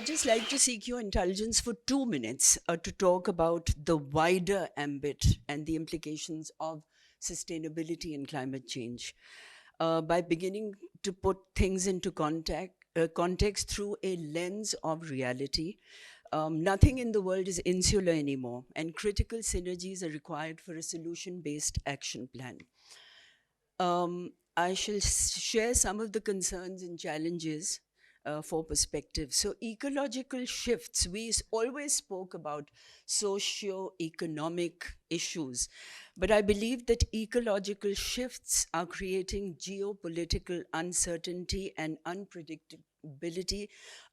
just like to seek your intelligence for 2 minutes to talk about the wider ambit and the implications of sustainability and climate change by beginning to put things into context through a lens of reality. Nothing in the world is insular anymore, and critical synergies are required for a solution based action plan. I shall share some of the concerns and challenges for perspective. So, ecological shifts, we always spoke about socio-economic issues, but I believe that ecological shifts are creating geopolitical uncertainty and unpredictability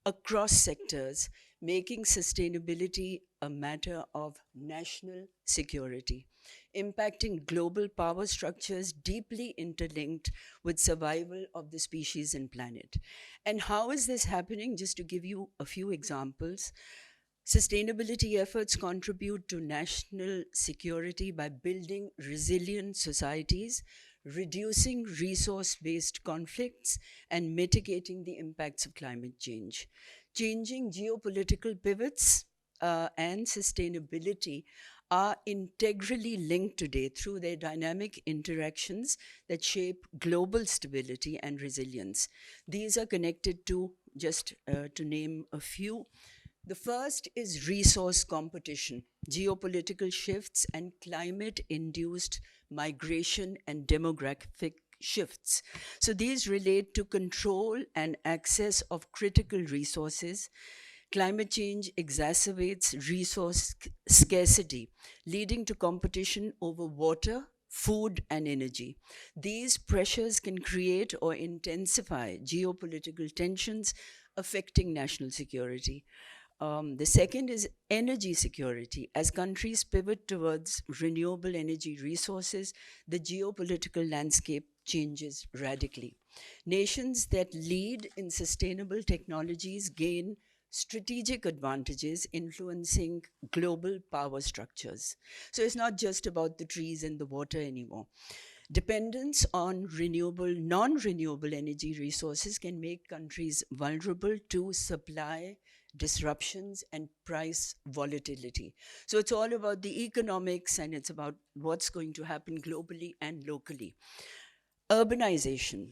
across sectors, making sustainability a matter of national security, impacting global power structures deeply interlinked with survival of the species and planet. And how is this happening? Just to give you a few examples. Sustainability efforts contribute to national security by building resilient societies, reducing resource based conflicts, and mitigating the impacts of climate change. Changing geopolitical pivots and sustainability are integrally linked today through their dynamic interactions that shape global stability and resilience. These are connected to, just to name a few, the first is resource competition, geopolitical shifts, and climate induced migration and demographic shifts. So these relate to control and access of critical resources. Climate change exacerbates resource scarcity, leading to competition over water, food, and energy. These pressures can create or intensify geopolitical tensions affecting national security. The second is energy security. As countries pivot towards renewable energy resources, the geopolitical landscape changes radically. Nations that lead in sustainable technologies gain strategic advantages influencing global power structures. So it's not just about the trees and the water anymore. Dependence on non renewable energy resources can make countries vulnerable to supply disruptions and price volatility. So it's all about the economics and it's about what's going to happen globally and locally. Urbanization.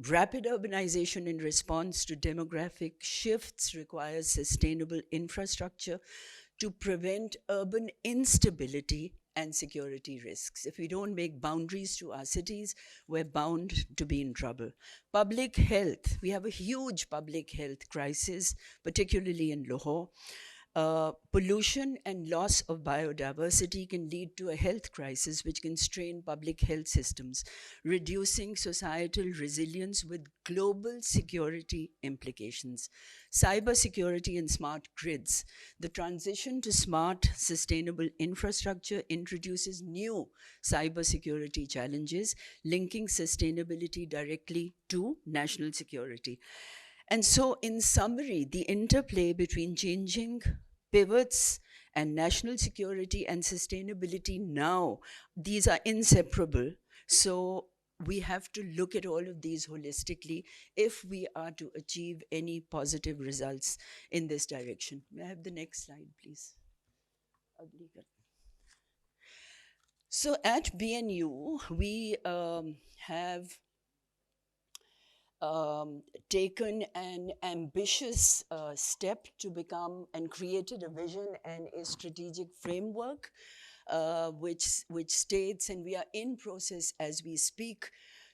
Rapid urbanization in response to demographic shifts requires sustainable infrastructure to prevent urban instability and security risks. If we don't make boundaries to our cities, we're bound to be in trouble. Public health. We have a huge public health crisis, particularly in Lahore. Pollution and loss of biodiversity can lead to a health crisis which can strain public health systems, reducing societal resilience with global security implications. Cybersecurity and smart grids. The transition to smart, sustainable infrastructure introduces new cybersecurity challenges, linking sustainability directly to national security. And so, in summary, the interplay between changing pivots and national security and sustainability now, these are inseparable. So, we have to look at all of these holistically if we are to achieve any positive results in this direction. May I have the next slide, please? So, at BNU, we have taken an ambitious step to become and created a vision and a strategic framework which states, and we are in process as we speak,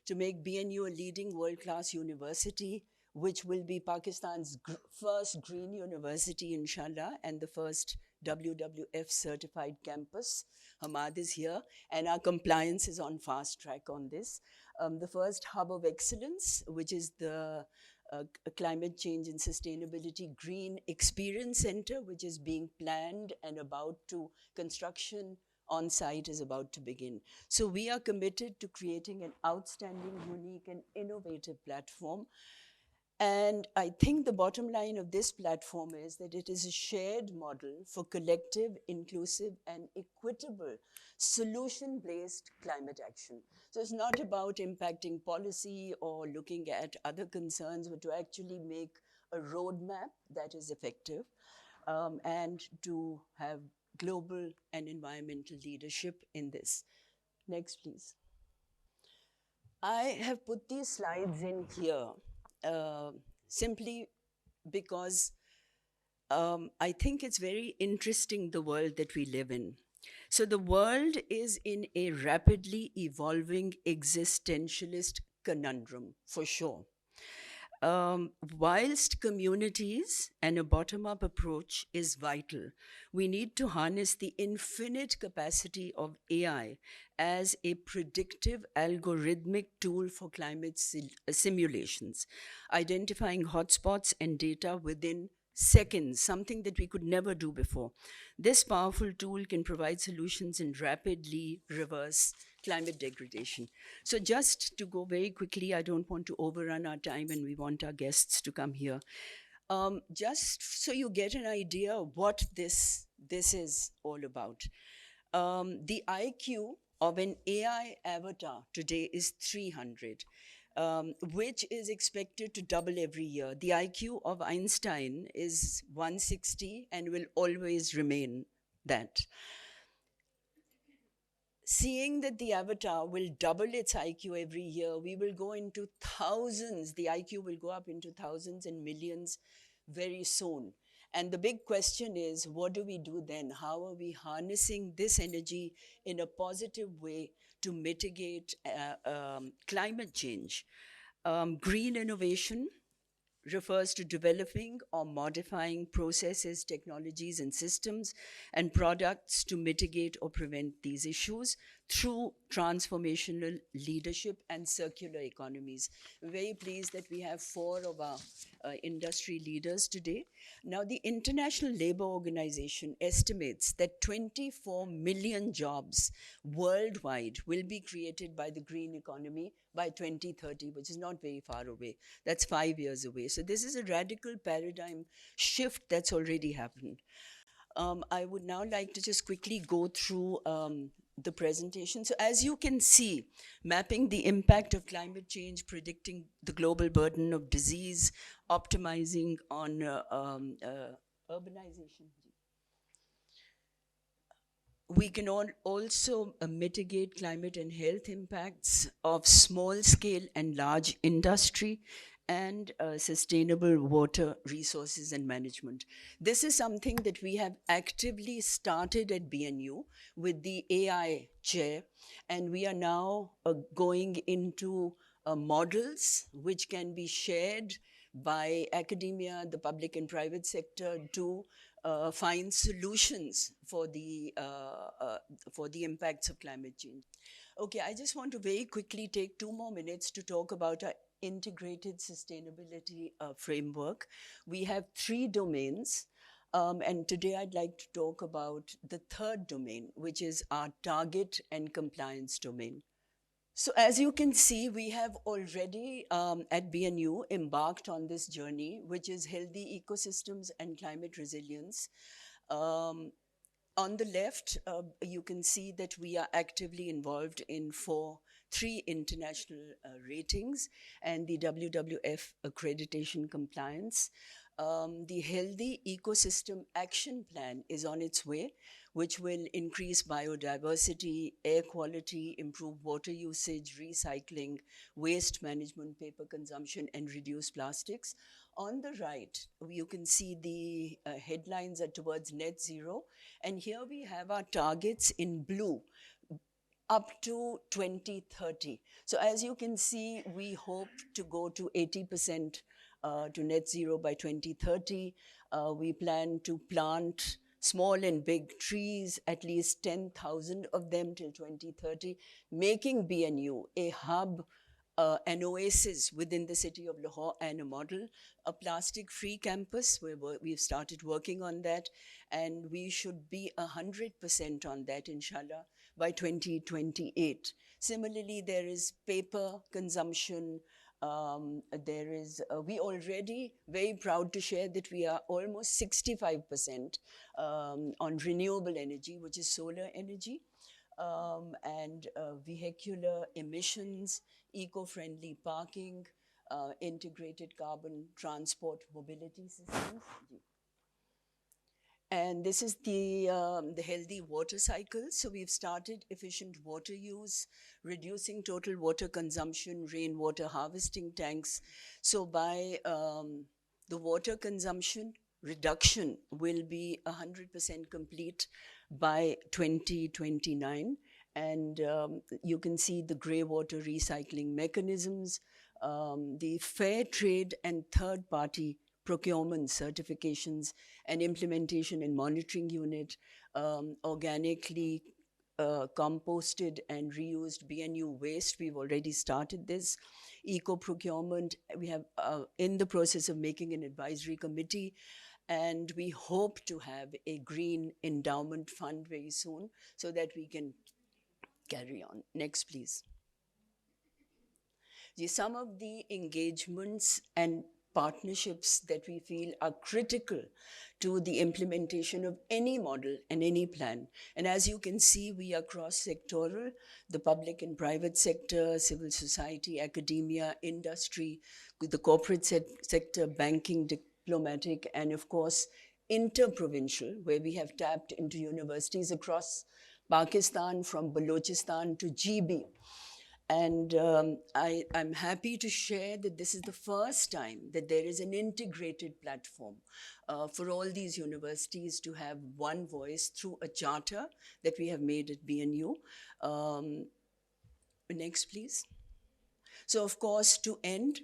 to make BNU a leading world-class university, which will be Pakistan's first green university, inshallah, and the first WWF certified campus. Hamad is here, and our compliance is on fast track on this. The first hub of excellence, which is the Climate Change and Sustainability Green Experience Center, which is being planned and about to, construction on site is about to begin. So we are committed to creating an outstanding, unique, and innovative platform. And I think the bottom line of this platform is that it is a shared model for collective, inclusive, and equitable solution-based climate action. So it's not about impacting policy or looking at other concerns, but to actually make a roadmap that is effective, and to have global and environmental leadership in this. Next, please. I have put these slides in here uh, simply because I think it's very interesting the world that we live in. So, the world is in a rapidly evolving existentialist conundrum, for sure. Whilst communities and a bottom up approach is vital, we need to harness the infinite capacity of AI as a predictive algorithmic tool for climate simulations, identifying hotspots and data within seconds, something that we could never do before. This powerful tool can provide solutions and rapidly reverse climate degradation. So, just to go very quickly, I don't want to overrun our time and we want our guests to come here. Just so you get an idea of what this is all about. The IQ of an AI avatar today is 300, which is expected to double every year. The IQ of Einstein is 160 and will always remain that. Seeing that the avatar will double its IQ every year, we will go into thousands. The IQ will go up into thousands and millions very soon. And the big question is, what do we do then? How are we harnessing this energy in a positive way to mitigate climate change? Green innovation refers to developing or modifying processes, technologies, and systems and products to mitigate or prevent these issues through transformational leadership and circular economies. I'm very pleased that we have four of our industry leaders today. Now, the International Labour Organization estimates that 24 million jobs worldwide will be created by the green economy by 2030, which is not very far away. That's 5 years away. So this is a radical paradigm shift that's already happened. I would now like to just quickly go through the presentation. So as you can see, mapping the impact of climate change, predicting the global burden of disease, optimizing on urbanization. We can also mitigate climate and health impacts of small scale and large industry and sustainable water resources and management. This is something that we have actively started at BNU with the AI chair, and we are now going into models which can be shared by academia, the public and private sector to find solutions for the impacts of climate change. Okay, I just want to very quickly take 2 more minutes to talk about our integrated sustainability framework. We have 3 domains. And today I'd like to talk about the third domain, which is our target and compliance domain. So as you can see, we have already at BNU embarked on this journey, which is healthy ecosystems and climate resilience. On the left, you can see that we are actively involved in three international ratings and the WWF accreditation compliance. The Healthy Ecosystem Action Plan is on its way, which will increase biodiversity, air quality, improve water usage, recycling, waste management, paper consumption, and reduce plastics. On the right, you can see the headlines are towards net zero. And here we have our targets in blue up to 2030. So as you can see, we hope to go to 80% to net zero by 2030. We plan to plant small and big trees, at least 10,000 of them till 2030, making BNU a hub, an oasis within the city of Lahore and a model, a plastic-free campus. We've started working on that, and we should be 100% on that, inshallah, by 2028. Similarly, there is paper consumption. We already very proud to share that we are almost 65% on renewable energy, which is solar energy, and vehicular emissions, eco-friendly parking, integrated carbon transport mobility systems. And this is the healthy water cycle. So we've started efficient water use, reducing total water consumption, rainwater harvesting tanks. So by the water consumption reduction will be 100% complete by 2029. And you can see the grey water recycling mechanisms, the fair trade and third party procurement certifications and implementation and monitoring unit, organically composted and reused BNU waste. We've already started this. Eco procurement, we have in the process of making an advisory committee, and we hope to have a green endowment fund very soon so that we can carry on. Next, please. Some of the engagements and partnerships that we feel are critical to the implementation of any model and any plan. And as you can see, we are cross-sectoral, the public and private sector, civil society, academia, industry, the corporate sector, banking, diplomatic, and of course, interprovincial, where we have tapped into universities across Pakistan, from Balochistan to GB. And I'm happy to share that this is the first time that there is an integrated platform for all these universities to have one voice through a charter that we have made at BNU. Next, please. So, of course, to end,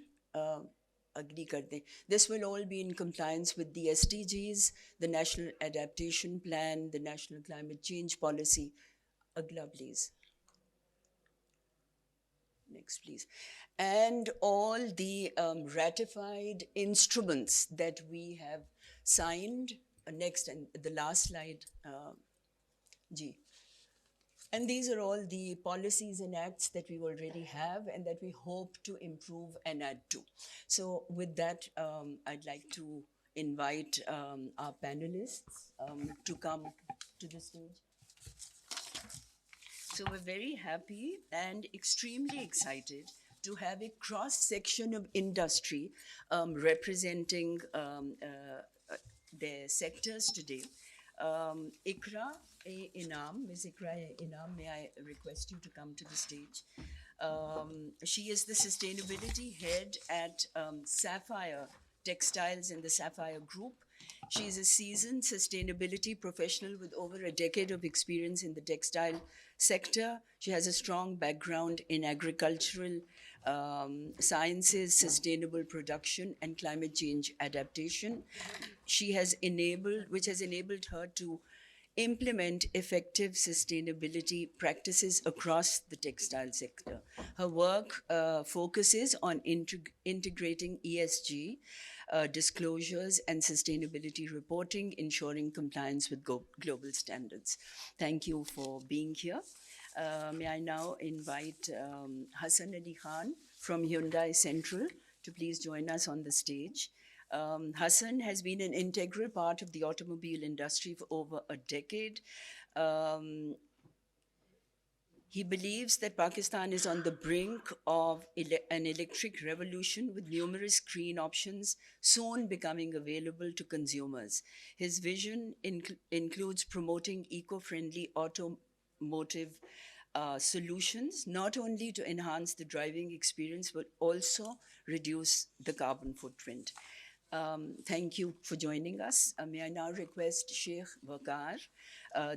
agree karte. This will all be in compliance with the SDGs, the National Adaptation Plan, the National Climate Change Policy. Agla, please. Next, please. And all the ratified instruments that we have signed. Next, and the last slide, G. And these are all the policies and acts that we already have and that we hope to improve and add to. So with that, I'd like to invite our panelists to come to the stage. So we're very happy and extremely excited to have a cross-section of industry representing their sectors today. Ikra Inam, Ms. Ikra Inam, may I request you to come to the stage? She is the sustainability head at Sapphire Textiles in the Sapphire Group. She is a seasoned sustainability professional with over a decade of experience in the textile sector. She has a strong background in agricultural sciences, sustainable production, and climate change adaptation. Which has enabled her to implement effective sustainability practices across the textile sector. Her work focuses on integrating ESG disclosures and sustainability reporting, ensuring compliance with global standards. Thank you for being here. May I now invite Hassan Ali Khan from Hyundai Central to please join us on the stage. Hassan has been an integral part of the automobile industry for over a decade. He believes that Pakistan is on the brink of an electric revolution with numerous green options soon becoming available to consumers. His vision includes promoting eco-friendly automotive solutions, not only to enhance the driving experience, but also reduce the carbon footprint. Thank you for joining us. May I now request Sheikh Waqar,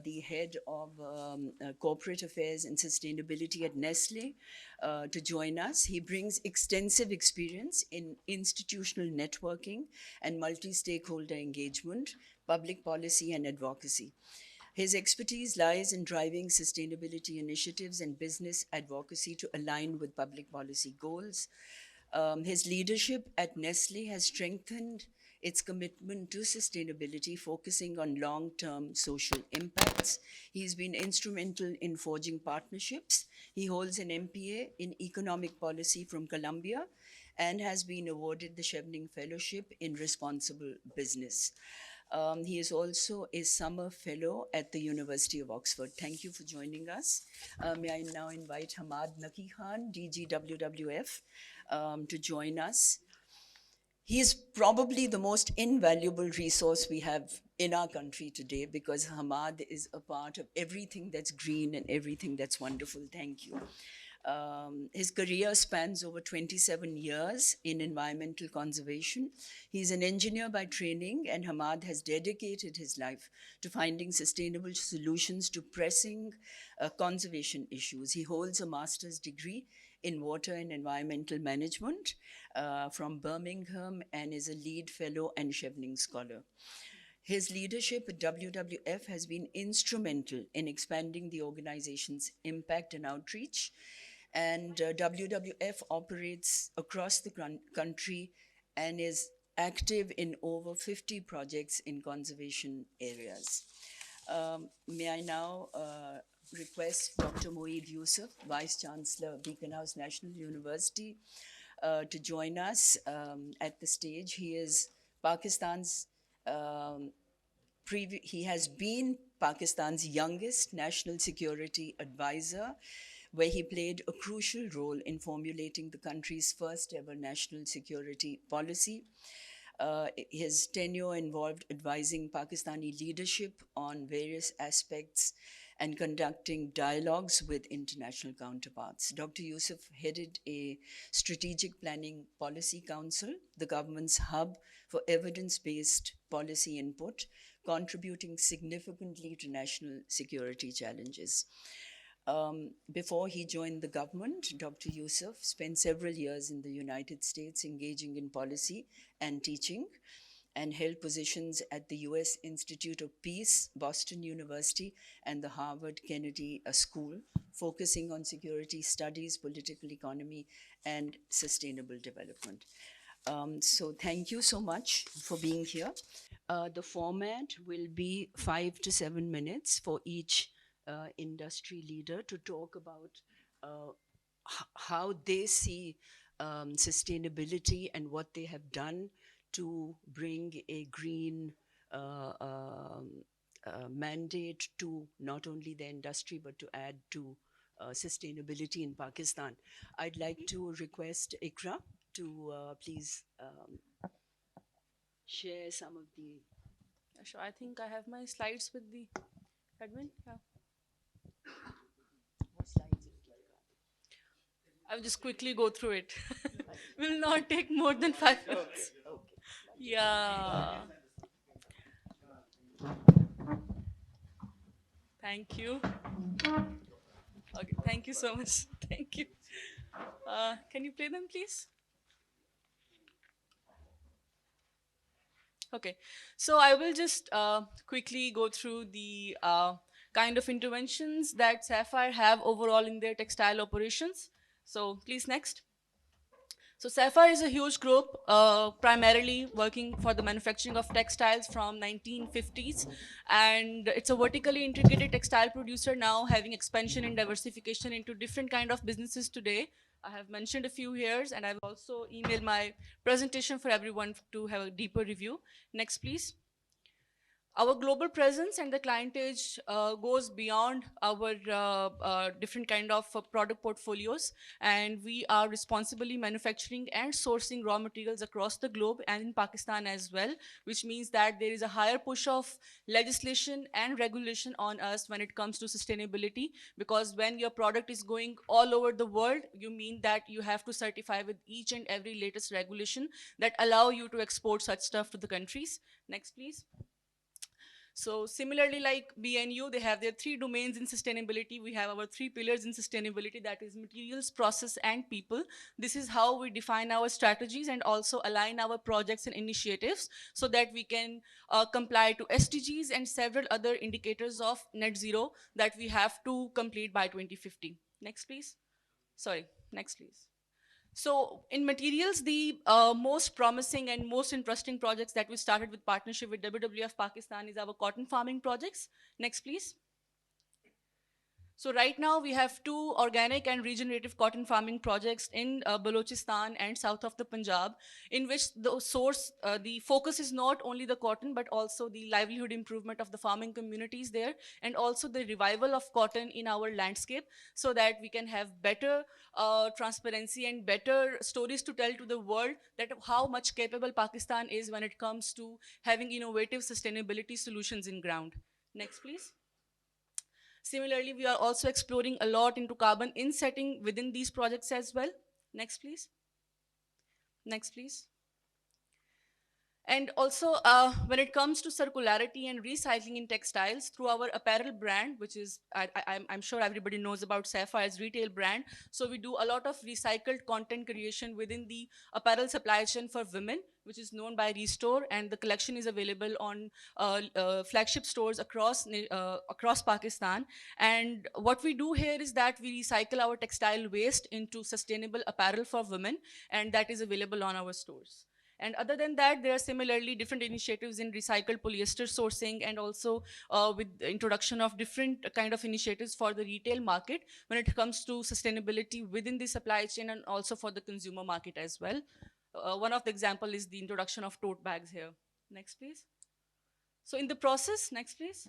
the head of corporate affairs and sustainability at Nestle, to join us. He brings extensive experience in institutional networking and multi-stakeholder engagement, public policy and advocacy. His expertise lies in driving sustainability initiatives and business advocacy to align with public policy goals. His leadership at Nestle has strengthened its commitment to sustainability, focusing on long-term social impacts. He's been instrumental in forging partnerships. He holds an MPA in economic policy from Columbia and has been awarded the Chevening Fellowship in Responsible Business. He is also a summer fellow at the University of Oxford. Thank you for joining us. May I now invite Hamad Naki Khan, DGWWF, to join us. He is probably the most invaluable resource we have in our country today, because Hamad is a part of everything that's green and everything that's wonderful. Thank you. His career spans over 27 years in environmental conservation. He's an engineer by training, and Hamad has dedicated his life to finding sustainable solutions to pressing conservation issues. He holds a master's degree in water and environmental management from Birmingham, and is a lead fellow and Chevening scholar. His leadership at WWF has been instrumental in expanding the organization's impact and outreach. And WWF operates across the country and is active in over 50 projects in conservation areas. May I now request Dr. Moeed Yusuf, Vice Chancellor, Beacon House National University, to join us at the stage. He is Pakistan's he has been Pakistan's youngest national security advisor, where he played a crucial role in formulating the country's first ever national security policy. His tenure involved advising Pakistani leadership on various aspects and conducting dialogues with international counterparts. Dr. Yusuf headed a strategic planning policy council, the government's hub for evidence-based policy input, contributing significantly to national security challenges. Before he joined the government, Dr. Yusuf spent several years in the United States engaging in policy and teaching, and held positions at the US Institute of Peace, Boston University, and the Harvard Kennedy School, focusing on security studies, political economy, and sustainable development. So thank you so much for being here. The format will be 5 to 7 minutes for each industry leader to talk about how they see sustainability and what they have done to bring a green mandate to not only the industry but to add to sustainability in Pakistan. I'd like to request Ikra to please share some of the. Sure, I think I have my slides with the admin. Yeah. What slides? I'll just quickly go through it. Will not take more than 5 minutes. Okay. Yeah. Thank you. Okay, thank you so much. Thank you. Can you play them, please? Okay, so I will just quickly go through the kind of interventions that Sapphire have overall in their textile operations. So please next. So Sapphire is a huge group, primarily working for the manufacturing of textiles from 1950s, and it's a vertically integrated textile producer now, having expansion and diversification into different kind of businesses today. I have mentioned a few here, and I've also emailed my presentation for everyone to have a deeper review. Next, please. Our global presence and the clientage goes beyond our different kind of product portfolios, and we are responsibly manufacturing and sourcing raw materials across the globe and in Pakistan as well, which means that there is a higher push of legislation and regulation on us when it comes to sustainability, because when your product is going all over the world, you mean that you have to certify with each and every latest regulation that allow you to export such stuff to the countries. Next, please. So similarly, like BNU, they have their 3 domains in sustainability. We have our 3 pillars in sustainability, that is materials, process, and people. This is how we define our strategies and also align our projects and initiatives so that we can comply to SDGs and several other indicators of net zero that we have to complete by 2050. Next, please. Sorry, next, please. So in materials, the most promising and most interesting projects that we started with partnership with WWF Pakistan is our cotton farming projects. Next, please. So right now we have 2 organic and regenerative cotton farming projects in Balochistan and south of the Punjab, in which the focus is not only the cotton, but also the livelihood improvement of the farming communities there, and also the revival of cotton in our landscape, so that we can have better transparency and better stories to tell to the world that how much capable Pakistan is when it comes to having innovative sustainability solutions in ground. Next, please. Similarly, we are also exploring a lot into carbon insetting within these projects as well. Next, please. Next, please. And also, when it comes to circularity and recycling in textiles through our apparel brand, which is, I'm sure everybody knows about Sapphire's retail brand. So we do a lot of recycled content creation within the apparel supply chain for women, which is known by Restore, and the collection is available on flagship stores across Pakistan. And what we do here is that we recycle our textile waste into sustainable apparel for women, and that is available on our stores. And other than that, there are similarly different initiatives in recycled polyester sourcing, and also with the introduction of different kind of initiatives for the retail market when it comes to sustainability within the supply chain, and also for the consumer market as well. One of the example is the introduction of tote bags here. Next, please. So in the process, next, please.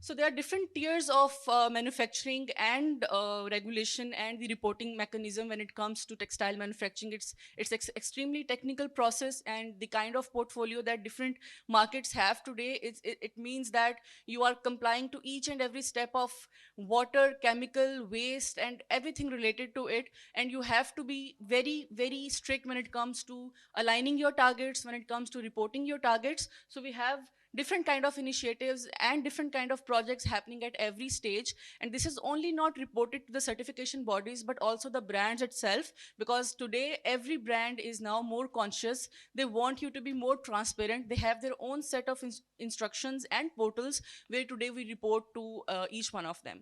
So there are different tiers of manufacturing and regulation and the reporting mechanism when it comes to textile manufacturing. It's extremely technical process, and the kind of portfolio that different markets have today, it means that you are complying to each and every step of water, chemical, waste, and everything related to it. And you have to be very, very strict when it comes to aligning your targets, when it comes to reporting your targets. So we have different kind of initiatives and different kind of projects happening at every stage, and this is only not reported to the certification bodies but also the brands itself, because today every brand is now more conscious. They want you to be more transparent. They have their own set of instructions and portals where today we report to each one of them.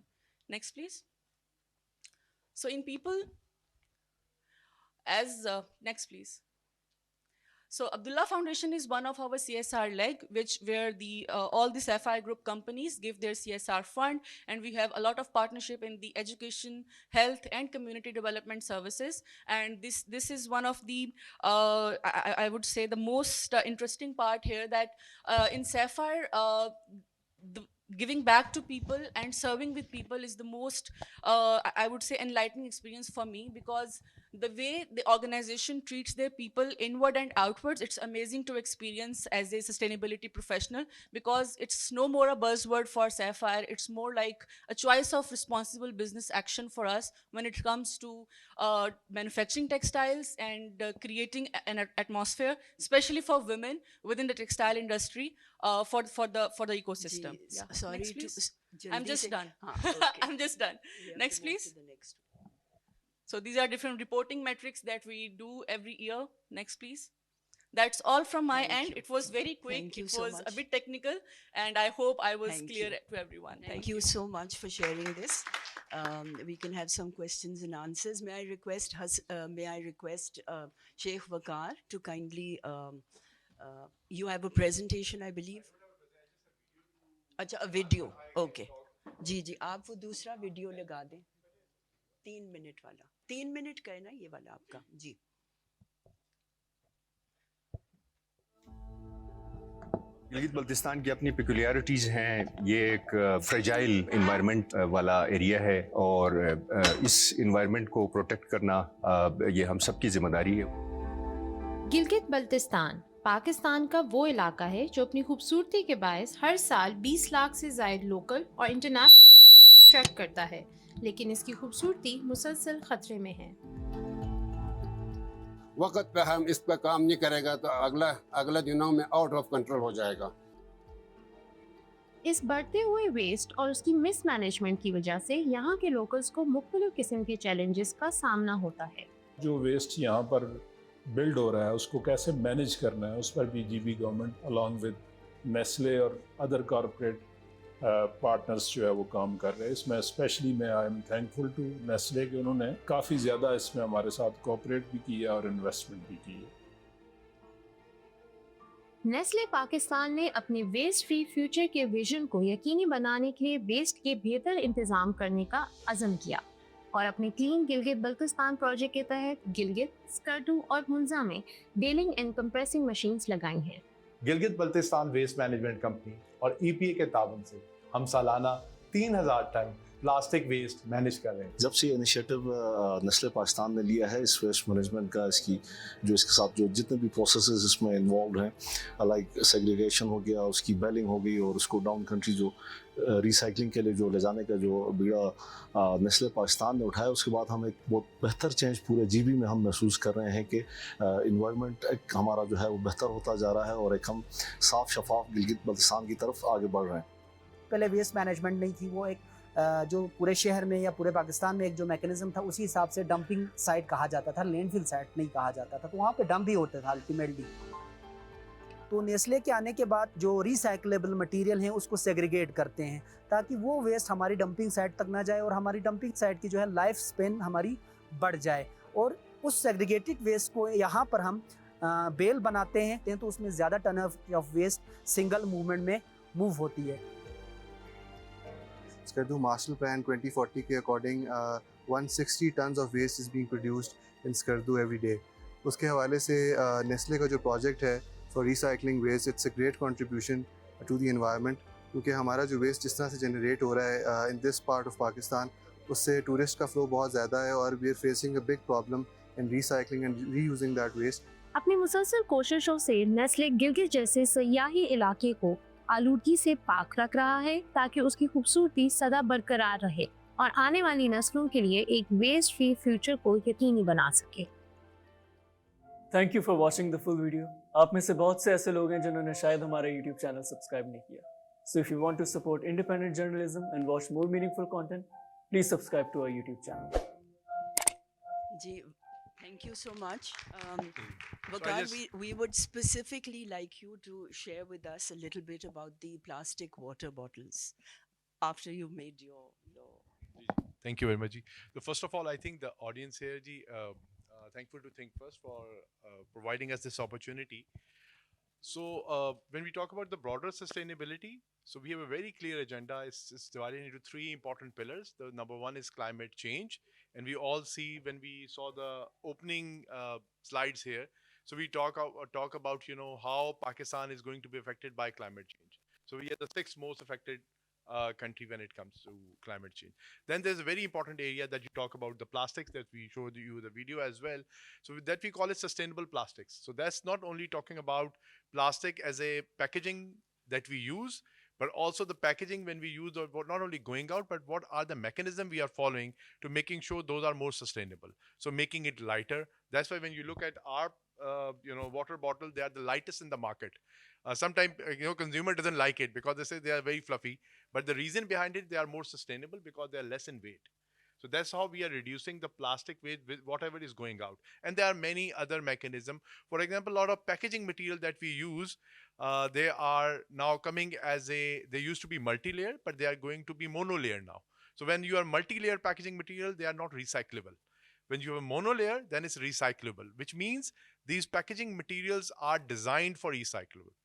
Next, please. So in people, as next, please. So Abdullah Foundation is one of our CSR leg, which where the all the Sapphire Group companies give their CSR fund, and we have a lot of partnership in the education, health, and community development services. And this is one of the I would say the most interesting part here, that in Sapphire. The, Giving back to people and serving with people is the most I would say enlightening experience for me, because the way the organization treats their people inward and outwards, it's amazing to experience as a sustainability professional, because it's no more a buzzword for Sapphire. It's more like a choice of responsible business action for us when it comes to manufacturing textiles and creating an atmosphere, especially for women within the textile industry, for the ecosystem. Ji, Yeah. sorry Next, to please. I'm जल्दी just से done. हाँ okay I'm just done. we have to Next, move to please. the next one. So these are different reporting metrics that we do every year. Next, please. That's all from my Thank end. you. It was very quick. Thank you It so was a much. bit technical, and I hope I was Thank clear you. to everyone. Thank Thank you you. so much for sharing this. We can have some questions and answers. May I request Sheikh Wakar to kindly, you have a presentation, I believe. अच्छा, a video. Okay. जी जी आप वो दूसरा video लगा दें 3 minute वाला 3 minute का है ना ये वाला आपका जी गिलगित बल्तिस्तान की अपनी पिकुलियरिटीज़ हैं। ये एक फ्रेजाइल इन्वायरमेंट वाला एरिया है, और इस इन्वायरमेंट को प्रोटेक्ट करना ये हम सब की जिम्मेदारी है। गिलगित बल्तिस्तान पाकिस्तान का वो इलाका है जो अपनी खूबसूरती के बायस हर साल 20 लाख से ज़ायद लोकल और इंटरनेशनल टूरिस्ट को अट्रैक्ट करता है, लेकिन इसकी खूबसूरती मुसलसल खतरे में है। वक्त पे हम इस पर काम नहीं करेगा तो अगले दिनों में आउट ऑफ कंट्रोल हो जाएगा। इस बढ़ते हुए वेस्ट और उसकी मिसमैनेजमेंट की वजह से यहाँ के लोकल्स को मुख्तलिफ किस्म के चैलेंजेस का सामना होता है। जो वेस्ट यहाँ पर बिल्ड हो रहा है उसको कैसे मैनेज करना है, उस पर भी GB government along with Nestle और अदर कॉरपोरेट पार्टनर्स जो है वो काम कर रहे हैं। इसमें स्पेशली मैं I am thankful to Nestle कि उन्होंने काफ़ी ज़्यादा इसमें हमारे साथ कोऑपरेट भी किया और इन्वेस्टमेंट भी की है। नेस्ले पाकिस्तान ने अपने वेस्ट फ्री फ्यूचर के विजन को यकीनी बनाने के लिए वेस्ट के बेहतर इंतजाम करने का अज़म किया और अपने क्लीन गिलगित बल्तिस्तान प्रोजेक्ट के तहत गिलगित, स्कर्दू और मुंजा में बेलिंग एंड कंप्रेसिंग मशीन्स लगाई हैं। Gilgit Baltistan waste management company और ईपीए के ताबन से हम सालाना 3000 टन प्लास्टिक वेस्ट मैनेज कर रहे हैं। जब से ये इनिशिएटिव नेस्ले पाकिस्तान ने लिया है इस वेस्ट मैनेजमेंट का, इसकी जो इसके साथ जो जितने भी प्रोसेसेस इसमें इन्वॉल्व हैं, लाइक सेग्रीगेशन हो गया, उसकी बेलिंग हो गई और उसको डाउन कंट्री जो रिसाइकलिंग के लिए जो ले जाने का जो बीड़ा नेस्ले पाकिस्तान ने उठाया, उसके बाद हम एक बहुत बेहतर चेंज पूरे जीबी में हम महसूस कर रहे हैं कि इन्वायरमेंट एक हमारा जो है वो बेहतर होता जा रहा है और एक हम साफ शफाफ गिलगित बल्तिस्तान की तरफ आगे बढ़ रहे हैं। पहले वेस्ट मैनेजमेंट नहीं थी, वो एक जो पूरे शहर में या पूरे पाकिस्तान में एक जो मैकेनिज्म था उसी हिसाब से डंपिंग साइट कहा जाता था, लैंडफिल साइट नहीं कहा जाता था, तो वहाँ पे डंप भी होता था अल्टीमेटली। तो नेस्ले के आने के बाद जो रिसाइकलेबल मटेरियल हैं उसको सेग्रीगेट करते हैं ताकि वो वेस्ट हमारी डंपिंग साइट तक ना जाए और हमारी डंपिंग साइट की जो है लाइफ स्पेन हमारी बढ़ जाए। और उस सेग्रीगेटेड वेस्ट को यहाँ पर हम बेल बनाते हैं तो उसमें ज़्यादा ton of waste single movement में मूव होती है। स्कर्दू मास्टर प्लान 2040 के according 160 tons of waste is being produced in Skardu every day. उसके हवाले से नेस्ले का जो प्रोजेक्ट है for recycling waste, it's a great contribution to the environment, क्योंकि हमारा जो वेस्ट जिस तरह से जनरेट हो रहा है in this part of Pakistan, उससे टूरिस्ट का फ्लो बहुत ज़्यादा है और we are facing a big problem in recycling and reusing that waste. अपनी मुसलसल कोशिशों से नेस्ले गिलगित जैसे सयाही इलाके को आलूदगी से पाक रख रहा है ताकि उसकी खूबसूरती सदा बरकरार रहे और आने वाली नस्लों के लिए एक वेस्ट फ्री फ्यूचर को यकीनी बना सके। Thank you for watching the full video. आप में से बहुत से ऐसे लोग हैं जिन्होंने शायद हमारा यूट्यूब चैनल सब्सक्राइब नहीं किया। So if you want to support independent journalism and watch more meaningful content, please subscribe to our YouTube channel. जी, thank you so much. Vakar, we would specifically like you to share with us a little bit about the plastic water bottles after you made your Thank you very much, Ji. So first of all, I think the audience here, Ji, thankful to ThinkFest for providing us this opportunity. So when we talk about the broader sustainability, so we have a very clear agenda. It's divided into three important pillars. The number one is climate change. And we all see when we saw the opening slides here. So we talk about, how Pakistan is going to be affected by climate change. So we are the sixth most affected country when it comes to climate change. Then there's a very important area that you talk about, the plastics that we showed you the video as well. So that we call it sustainable plastics. So that's not only talking about plastic as a packaging that we use, but also the packaging when we use, not only going out, but what are the mechanisms we are following to making sure those are more sustainable. So making it lighter. That's why when you look at our water bottle, they are the lightest in the market. Sometimes consumer doesn't like it because they say they are very fluffy, but the reason behind it, they are more sustainable because they are less in weight. So that's how we are reducing the plastic waste with whatever is going out. And there are many other mechanisms. For example, a lot of packaging material that we use, they are now coming they used to be multi-layer, but they are going to be mono-layer now. So when you are multi-layer packaging material, they are not recyclable. When you have a mono-layer, then it's recyclable, which means these packaging materials are designed for recyclable.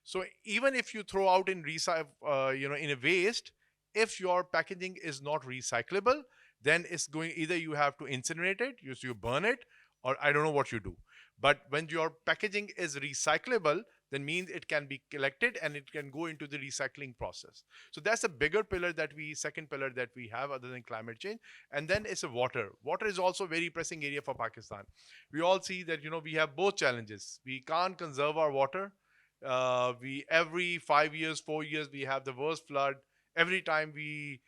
So even if you throw out in in a waste, if your packaging is not recyclable, then it's going, either you have to incinerate it, you burn it, or I don't know what you do. But when your packaging is recyclable, then means it can be collected and it can go into the recycling process. So that's a bigger pillar second pillar that we have other than climate change. And then it's a water. Water is also a very pressing area for Pakistan. We all see that, we have both challenges. We can't conserve our water. Every 5 years, 4 years, we have the worst flood. Every time we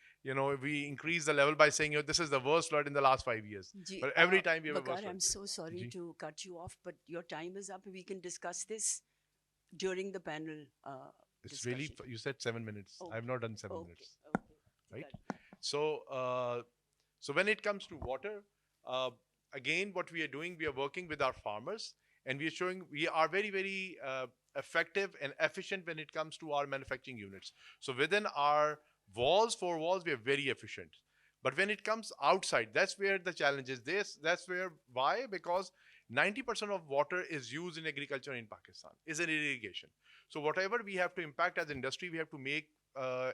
increase the level by saying, this is the worst flood in the last 5 years. But every time we have a worst flood. I'm so sorry to cut you off, but your time is up. We can discuss this during the panel It's discussion. really, you said 7 minutes. Okay. I've not done 7 Okay. minutes. Okay. Right? Got it. So when it comes to water, again, what we are doing, we are working with our farmers, and we are showing we are very, very effective and efficient when it comes to our manufacturing units. So within our four walls, we are very efficient. But when it comes outside, that's where the challenge is. Why? Because 90% of water is used in agriculture in Pakistan, is in irrigation. So whatever we have to impact as industry, we have to make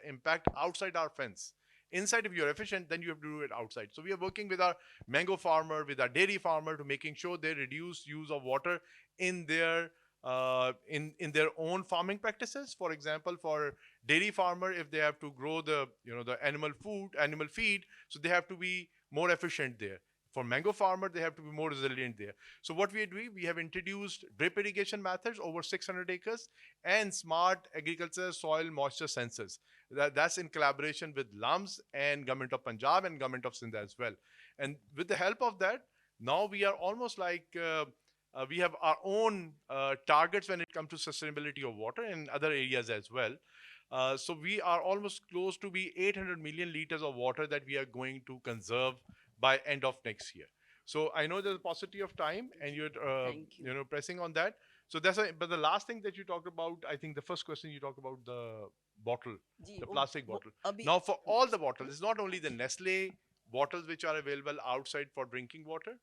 impact outside our fence. Inside, if you're efficient, then you have to do it outside. So we are working with our mango farmer, with our dairy farmer, to making sure they reduce use of water in their in their own farming practices. For example, for dairy farmer, if they have to grow the the animal feed, so they have to be more efficient there. For mango farmer, they have to be more resilient there. So what we are doing, we have introduced drip irrigation methods over 600 acres and smart agriculture soil moisture sensors. That's in collaboration with LUMS and Government of Punjab and Government of Sindh as well. And with the help of that, now we are almost like we have our own targets when it comes to sustainability of water in other areas as well. So we are almost close to be 800 million liters of water that we are going to conserve by end of next year. So I know there's a paucity of time, and you're Thank you. pressing on that. So but the last thing that you talked about, I think the first question you talked about the bottle, जी, the वो plastic वो bottle. अभी Now for all the bottles, it's not only the Nestle bottles which are available outside for drinking water.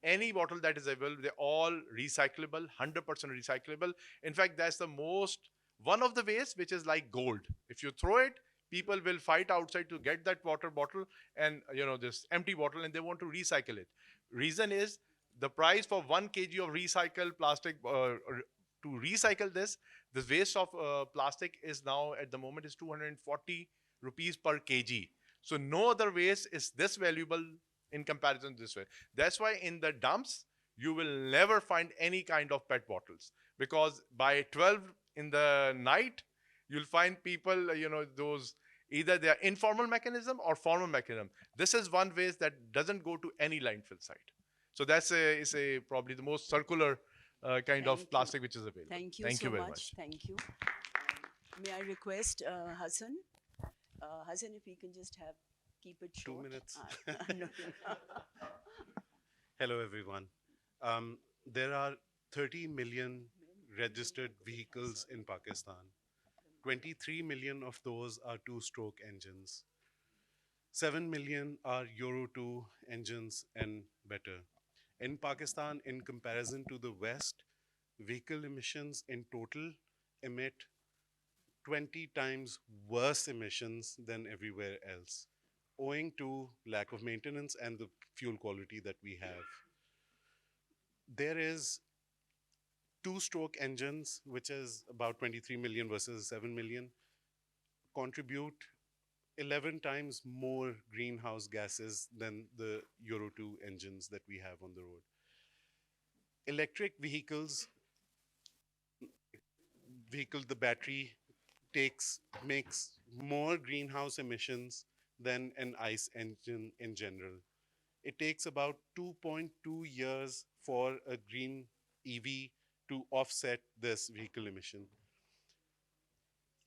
Any bottle that is available, they're all recyclable, 100% recyclable. In fact, that's the most one of the waste which is like gold. If you throw it, people will fight outside to get that water bottle and this empty bottle, and they want to recycle it. Reason is the price for 1 kg of recycled plastic to recycle this waste of plastic is now at the moment is 240 rupees per kg. So no other waste is this valuable in comparison to this way. That's why in the dumps, you will never find any kind of PET bottles, because by 12 in the night, you'll find people, those either they are informal mechanism or formal mechanism. This is one waste that doesn't go to any landfill site. So that's is a probably the most circular kind of Thank you. plastic which is available. Thank you Thank so you very much. much. Thank you. May I request Hassan? Hassan, if we can just keep it short. 2 minutes. No, no. Hello, everyone. There are 30 million registered vehicles in Pakistan. 23 million of those are two-stroke engines. 7 million are Euro 2 engines and better. In Pakistan, in comparison to the West, vehicle emissions in total emit 20 times worse emissions than everywhere else, owing to lack of maintenance and the fuel quality that we have. There is two-stroke engines, which is about 23 million versus 7 million, contribute 11 times more greenhouse gases than the Euro 2 engines that we have on the road. Electric vehicles, the battery makes more greenhouse emissions than an ICE engine in general. It takes about 2.2 years for a green EV to offset this vehicle emission.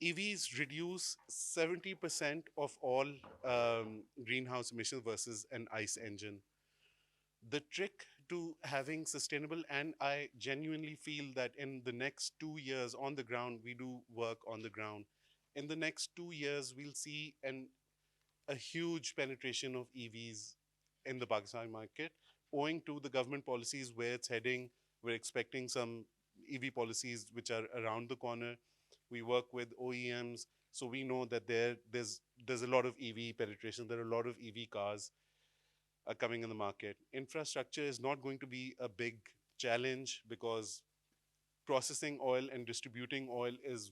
EVs reduce 70% of all greenhouse emissions versus an ICE engine. The trick to having sustainable, and I genuinely feel that in the next 2 years on the ground, we do work on the ground. In the next 2 years, we'll see a huge penetration of EVs in the Pakistan market, owing to the government policies where it's heading. We're expecting some EV policies which are around the corner. We work with OEMs, so we know that there's a lot of EV penetration. There are a lot of EV cars coming in the market. Infrastructure is not going to be a big challenge because processing oil and distributing oil is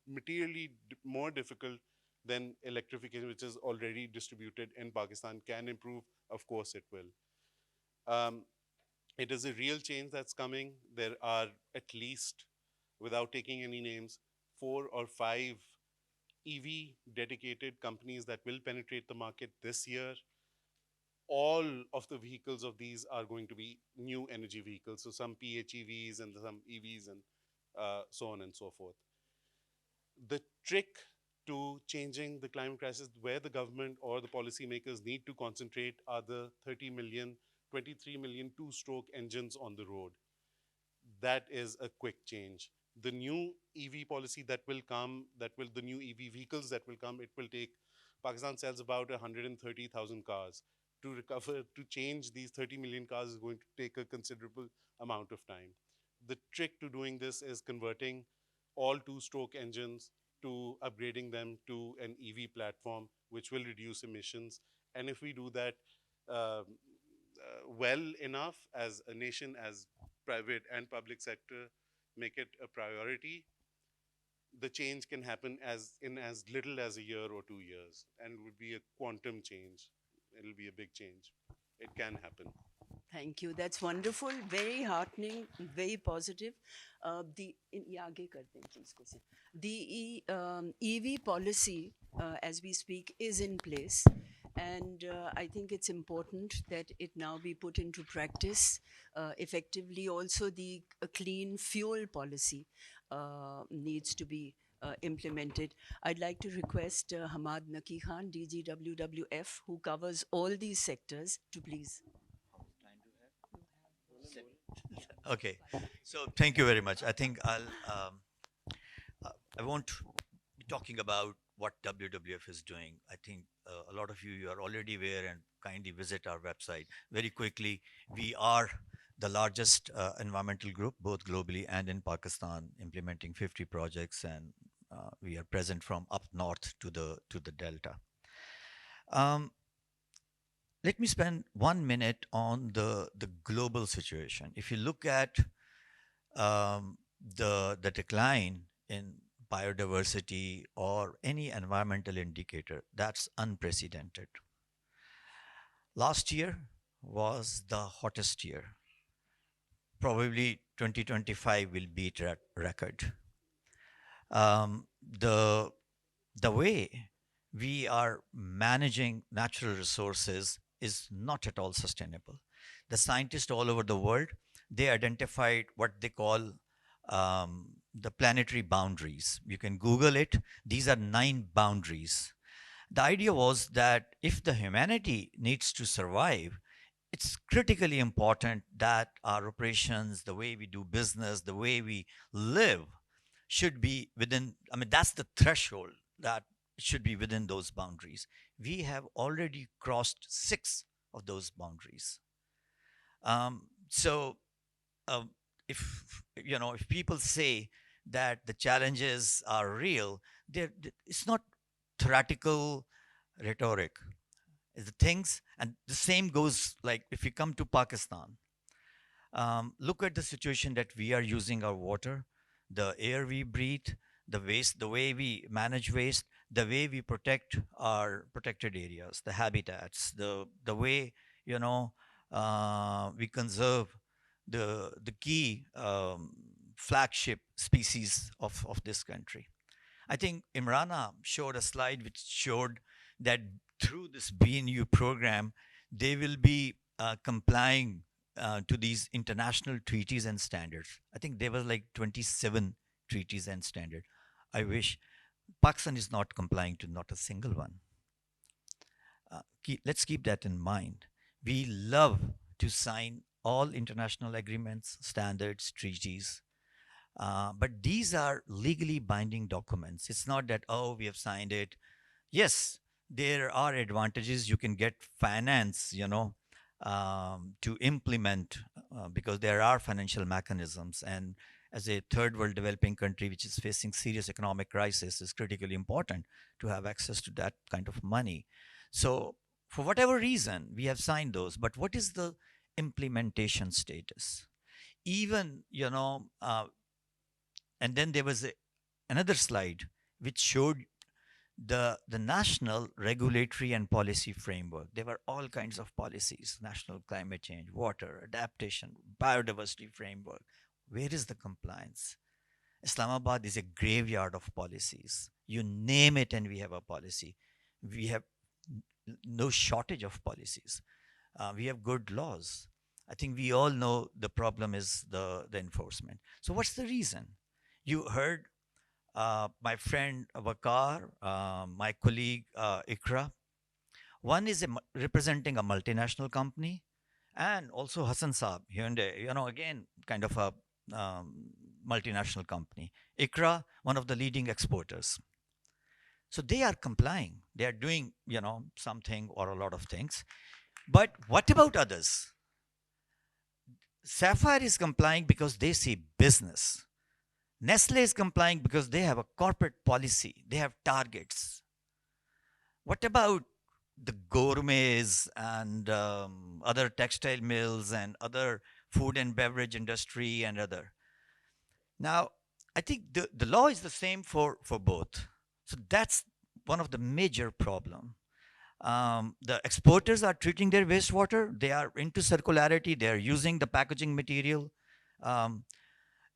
materially more difficult than electrification, which is already distributed in Pakistan. Can improve, of course it will. It is a real change that's coming. There are at least, without taking any names, 4 or 5 EV dedicated companies that will penetrate the market this year. All of the vehicles of these are going to be new energy vehicles. So some PHEVs and some EVs and so on and so forth. The trick to changing the climate crisis, where the government or the policymakers need to concentrate, are the 30 million, 23 million two-stroke engines on the road. That is a quick change. The new EV policy that will come, the new EV vehicles that will come, it will take, Pakistan sells about 130,000 cars. to recover, to change these 30 million cars is going to take a considerable amount of time. The trick to doing this is converting all two-stroke engines to upgrading them to an EV platform, which will reduce emissions. And if we do that well enough as a nation, as private and public sector make it a priority, the change can happen in as little as a year or 2 years, and it would be a quantum change. It'll be a big change. It can happen. Thank you. That's wonderful. Very heartening. Very positive. ये आगे करते हैं please को से. The EV policy, as we speak, is in place, and I think it's important that it now be put into practice effectively. Also, the clean fuel policy needs to be implemented. I'd like to request Hamad Naki Khan, DG WWF, who covers all these sectors, to please. Okay, so thank you very much. I think I won't be talking about what WWF is doing. I think a lot of you are already aware and kindly visit our website. Very quickly, we are the largest environmental group, both globally and in Pakistan, implementing 50 projects, and we are present from up north to the delta. Let me spend 1 minute on the global situation. If you look at the decline in biodiversity or any environmental indicator, that's unprecedented. Last year was the hottest year. Probably 2025 will beat that record. The way we are managing natural resources is not at all sustainable. The scientists all over the world, they identified what they call the planetary boundaries. You can Google it. These are 9 boundaries. The idea was that if the humanity needs to survive, it's critically important that our operations, the way we do business, the way we live should be within, that's the threshold that should be within those boundaries. We have already crossed 6 of those boundaries. If people say that the challenges are real, it's not theoretical rhetoric. It's the things, and the same goes like if you come to Pakistan. Look at the situation that we are using our water, the air we breathe, the waste, the way we manage waste, the way we protect our protected areas, the habitats, the way we conserve the key flagship species of this country. I think Imrana showed a slide which showed that through this BNU program, they will be complying to these international treaties and standards. I think there was like 27 treaties and standards. I wish Pakistan is not complying to not a single one. Let's keep that in mind. We love to sign all international agreements, standards, treaties, but these are legally binding documents. It's not that, oh, we have signed it. Yes, there are advantages. You can get finance, to implement because there are financial mechanisms. And as a third world developing country which is facing serious economic crisis, it's critically important to have access to that kind of money. So for whatever reason, we have signed those. But what is the implementation status? Even, and then there was another slide which showed the national regulatory and policy framework. There were all kinds of policies: national climate change, water, adaptation, biodiversity framework. Where is the compliance? Islamabad is a graveyard of policies. You name it and we have a policy. We have no shortage of policies. We have good laws. I think we all know the problem is the enforcement. So what's the reason? You heard my friend Vakar, my colleague Ikra. One is representing a multinational company, and also Hassan Saab, Hyundai, again, kind of a multinational company. Ikra, one of the leading exporters. So they are complying. They are doing, something or a lot of things. But what about others? Sapphire is complying because they see business. Nestle is complying because they have a corporate policy, they have targets. What about the gourmets and other textile mills and other food and beverage industry and other? Now, I think the law is the same for both. So that's one of the major problem. The exporters are treating their wastewater. They are into circularity. They are using the packaging material. Um,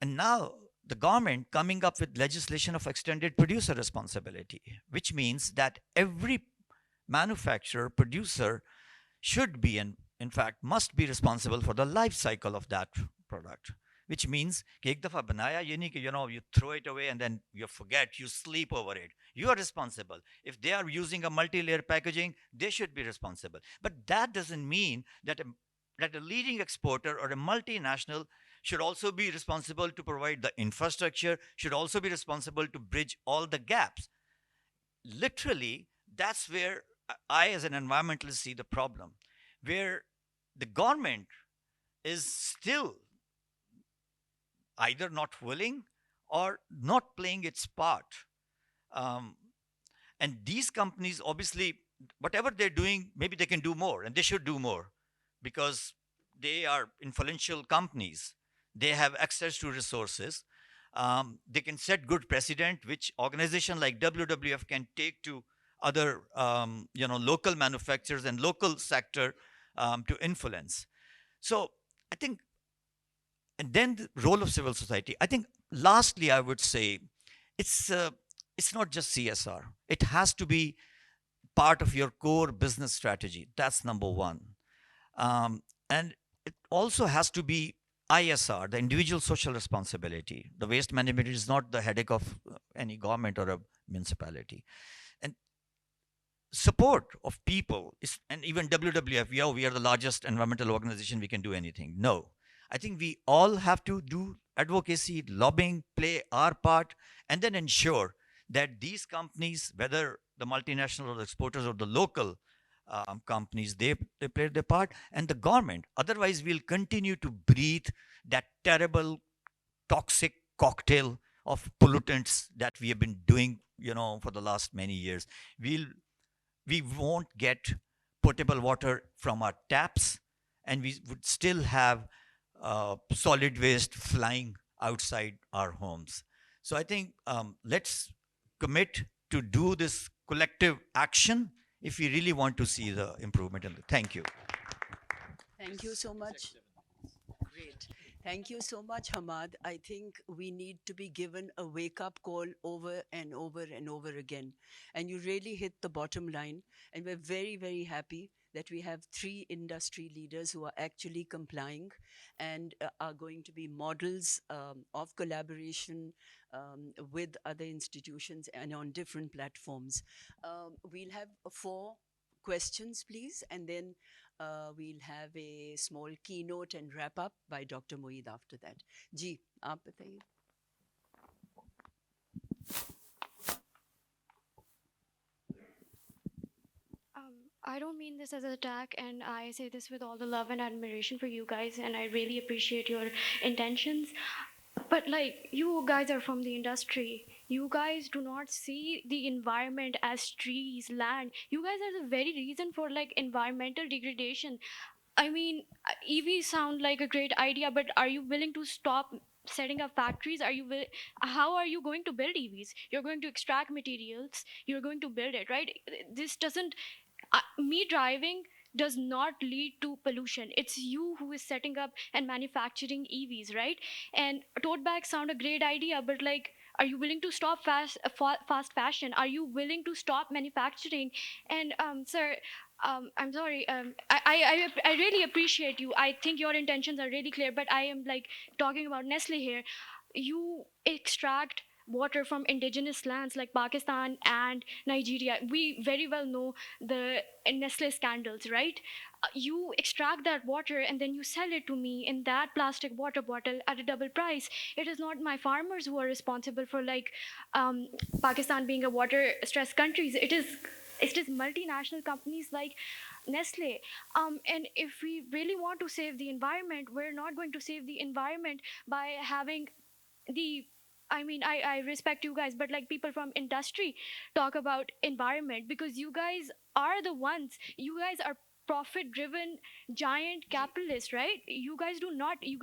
and now the government coming up with legislation of extended producer responsibility, which means that every manufacturer, producer should be, and in fact must be responsible for the life cycle of that product. Which means कि एक दफा बनाया ये नहीं कि you throw it away and then you forget, you sleep over it. You are responsible. If they are using a multi-layer packaging, they should be responsible. But that doesn't mean that a leading exporter or a multinational should also be responsible to provide the infrastructure, should also be responsible to bridge all the gaps. Literally, that's where I, as an environmentalist, see the problem, where the government is still either not willing or not playing its part. Um, and these companies, obviously, whatever they're doing, maybe they can do more and they should do more because they are influential companies. They have access to resources. They can set good precedent, which organization like WWF can take to other, local manufacturers and local sector to influence. So I think, and then the role of civil society. I think, lastly, I would say it's uh, it's not just CSR. It has to be part of your core business strategy. That's number one. And it also has to be ISR, the individual social responsibility. The waste management is not the headache of any government or a municipality. And support of people is, and even WWF, yeah, we are the largest environmental organization, we can do anything. No. I think we all have to do advocacy, lobbying, play our part, and then ensure that these companies, whether the multinational or the exporters or the local companies, they play their part, and the government. Otherwise, we'll continue to breathe that terrible, toxic cocktail of pollutants that we have been doing, for the last many years. We won't get potable water from our taps, and we would still have solid waste flying outside our homes. So I think, let's commit to do this collective action if we really want to see the improvement in the. Thank you. Thank you so much. Great. Thank you so much, Hamad. I think we need to be given a wake up call over and over and over again. And you really hit the bottom line. And we're very, very happy that we have three industry leaders who are actually complying and are going to be models of collaboration with other institutions and on different platforms. We'll have four questions, please, and then we'll have a small keynote and wrap up by Dr. Moeed after that. जी, आप बताइए. I don't mean this as an attack, and I say this with all the love and admiration for you guys, and I really appreciate your intentions. But like, you guys are from the industry. You guys do not see the environment as trees, land. You guys are the very reason for like environmental degradation. I mean, EVs sound like a great idea, but are you willing to stop setting up factories? How are you going to build EVs? You're going to extract materials, you're going to build it, right? This doesn't, me driving does not lead to pollution. It's you who is setting up and manufacturing EVs, right? And tote bags sound a great idea, but like, are you willing to stop fast fashion? Are you willing to stop manufacturing? And sir, I'm sorry. I really appreciate you. I think your intentions are really clear, but I am like talking about Nestle here. You extract water from indigenous lands like Pakistan and Nigeria. We very well know the Nestle scandals, right? You extract that water and then you sell it to me in that plastic water bottle at a double price. It is not my farmers who are responsible for like Pakistan being a water stressed country. It is multinational companies like Nestle. And if we really want to save the environment, we're not going to save the environment by having the I mean, I respect you guys, but like people from industry talk about environment because you guys are the ones. You guys are profit driven giant capitalists, right? You guys do not Ji,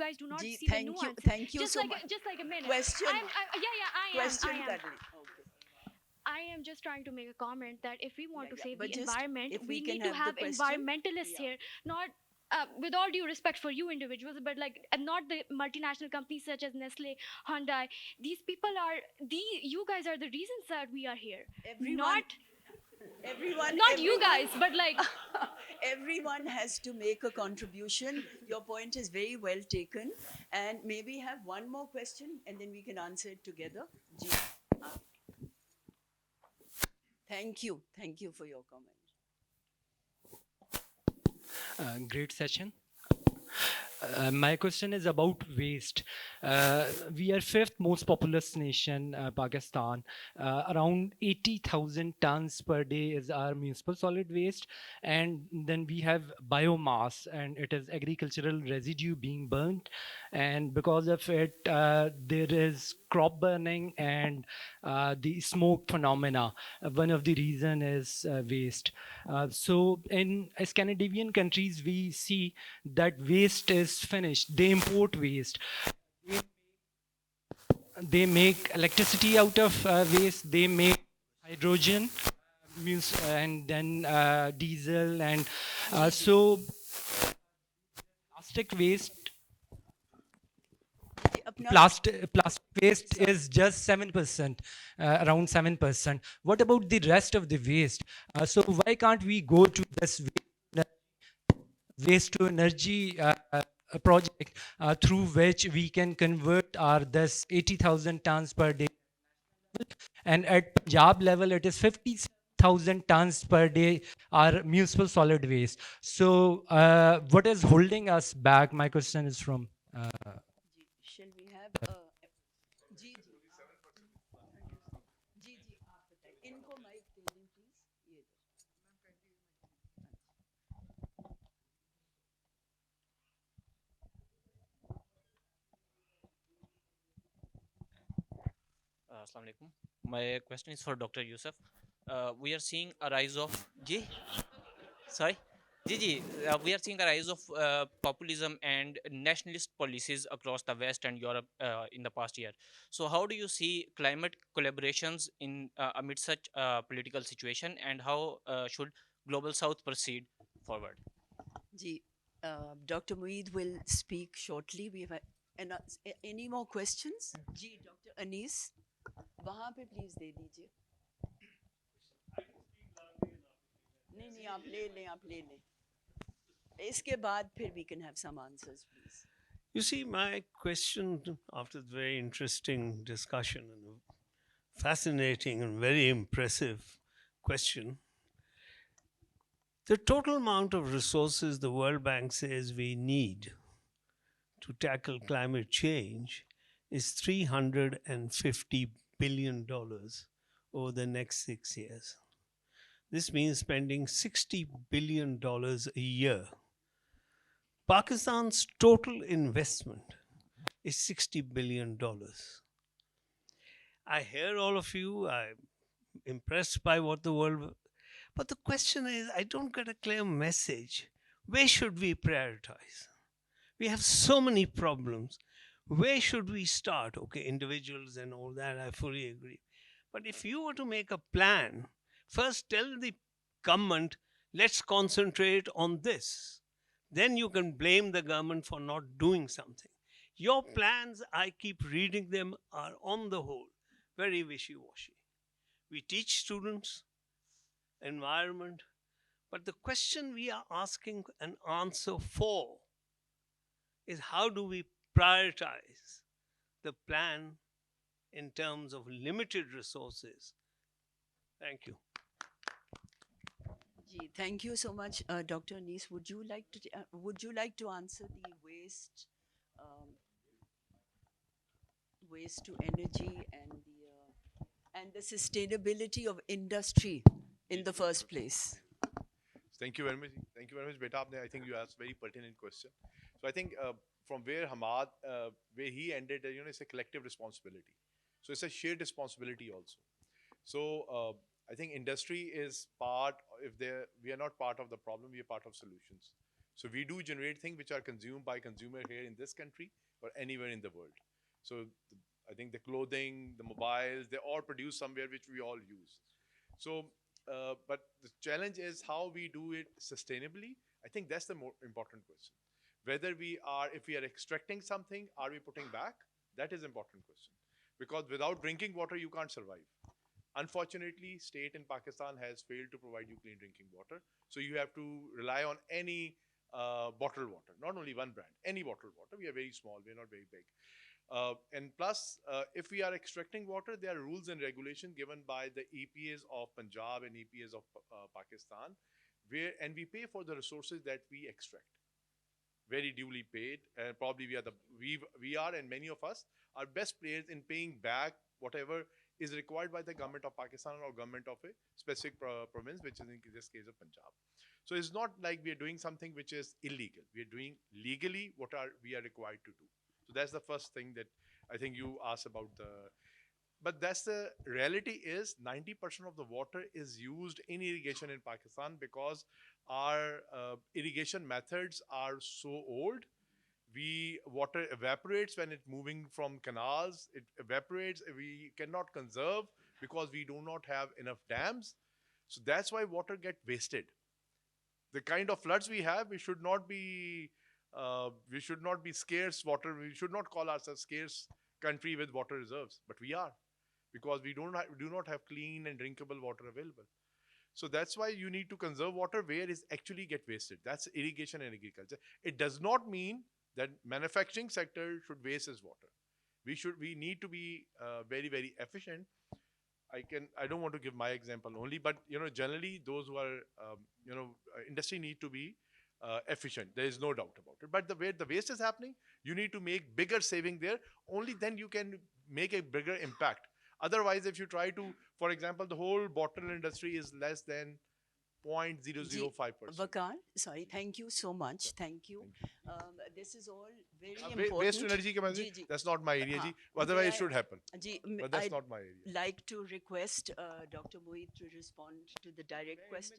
see the nuances. thank you so much. Just like a minute. Question, Yeah, question I am. kar rahi. Okay. I am just trying to make a comment that if we want to save But the just environment, if we we can need to have the have question. environmentalists here, not with all due respect for you individuals, but like and not the multinational companies such as Nestle, Hyundai. These people are you guys are the reasons that we are here. Everyone, Not you guys, but like everyone has to make a contribution. Your point is very well taken, and maybe have one more question, and then we can answer it together. Ji, thank you for your comment. Great session. My question is about waste. We are fifth most populous nation, Pakistan. Around 80,000 tons per day is our municipal solid waste, and then we have biomass, and it is agricultural residue being burnt, and because of it, there is crop burning and the smoke phenomena. One of the reason is waste. So in Scandinavian countries, we see that waste is finished. They import waste. They make electricity out of waste. They make hydrogen and then diesel and so plastic waste. Plastic waste is just 7%, around 7%. What about the rest of the waste? So why can't we go to this waste to energy project through which we can convert our this 80,000 tons per day, and at Punjab level it is 50,000 tons per day are municipal solid waste. So what is holding us back? My question is from Shall we have जी जी जी जी आप बताइए इनको mic दे दें please ये Assalamu alaikum. My question is for Dr. Yusuf. We are seeing a rise of Ji. Sorry. Ji, we are seeing a rise of populism and nationalist policies across the West and Europe in the past year. So, how do you see climate collaborations in amid such political situation, and how should global South proceed forward? Ji Dr. Mueed will speak shortly. We have any more questions? Ji Dr. Anis वहाँ पे please दे दीजिए नहीं नहीं आप ले लें इसके बाद फिर we can have some answers please. You see, my question after the very interesting discussion and a fascinating and very impressive question, the total amount of resources the World Bank says we need to tackle climate change is $350 billion over the next 6 years. This means spending $60 billion a year. Pakistan's total investment is $60 billion. I hear all of you, I'm impressed by what the world, but the question is, I don't get a clear message. Where should we prioritize? We have so many problems. Where should we start? Okay, individuals and all that, I fully agree. But if you were to make a plan, first tell the government, let's concentrate on this. Then you can blame the government for not doing something. Your plans, I keep reading them, are on the whole very wishy-washy. We teach students environment, but the question we are asking an answer for is how do we prioritize the plan in terms of limited resources? Thank you. Ji, thank you so much, Dr. Anis. Would you like to answer the waste to energy and the sustainability of industry in the first place? Thank you very much. Thank you very much, beta. I think you asked a very pertinent question. So I think from where Hamad, where he ended, it's a collective responsibility. So it's a shared responsibility also. So I think industry is part. We are not part of the problem, we are part of solutions. So we do generate things which are consumed by consumer here in this country or anywhere in the world. So I think the clothing, the mobiles, they all produce somewhere which we all use. So, but the challenge is how we do it sustainably. I think that's the more important question. Whether if we are extracting something, are we putting back? That is important question. Because without drinking water, you can't survive. Unfortunately, state in Pakistan has failed to provide you clean drinking water. So you have to rely on any bottled water, not only one brand, any bottled water. We are very small, we're not very big. And plus, if we are extracting water, there are rules and regulations given by the EPAs of Punjab and EPAs of Pakistan, and we pay for the resources that we extract. Very duly paid, and probably we are, and many of us are best players in paying back whatever is required by the government of Pakistan or government of a specific province, which is in this case of Punjab. So it's not like we are doing something which is illegal. We are doing legally what we are required to do. So that's the first thing that I think you asked about but that's the reality is 90% of the water is used in irrigation in Pakistan because our irrigation methods are so old. Water evaporates when it's moving from canals. It evaporates. We cannot conserve because we do not have enough dams. So that's why water get wasted. The kind of floods we have, we should not be scarce water. We should not call ourselves scarce country with water reserves, but we are, because we do not have clean and drinkable water available. So that's why you need to conserve water where it actually get wasted. That's irrigation and agriculture. It does not mean that manufacturing sector should waste its water. We need to be very, very efficient. I don't want to give my example only, but generally those who are industry need to be efficient. There is no doubt about it. But the way the waste is happening, you need to make bigger saving there. Only then you can make a bigger impact. Otherwise, if you try to, for example, the whole bottle industry is less than 0.005%. Vakal, sorry, thank you so much. Thank you. This is all very important. Waste to energy, that's not my area. Ji. Otherwise, it should happen. But that's not my area. I'd like to request Dr. Mohit to respond to the direct question.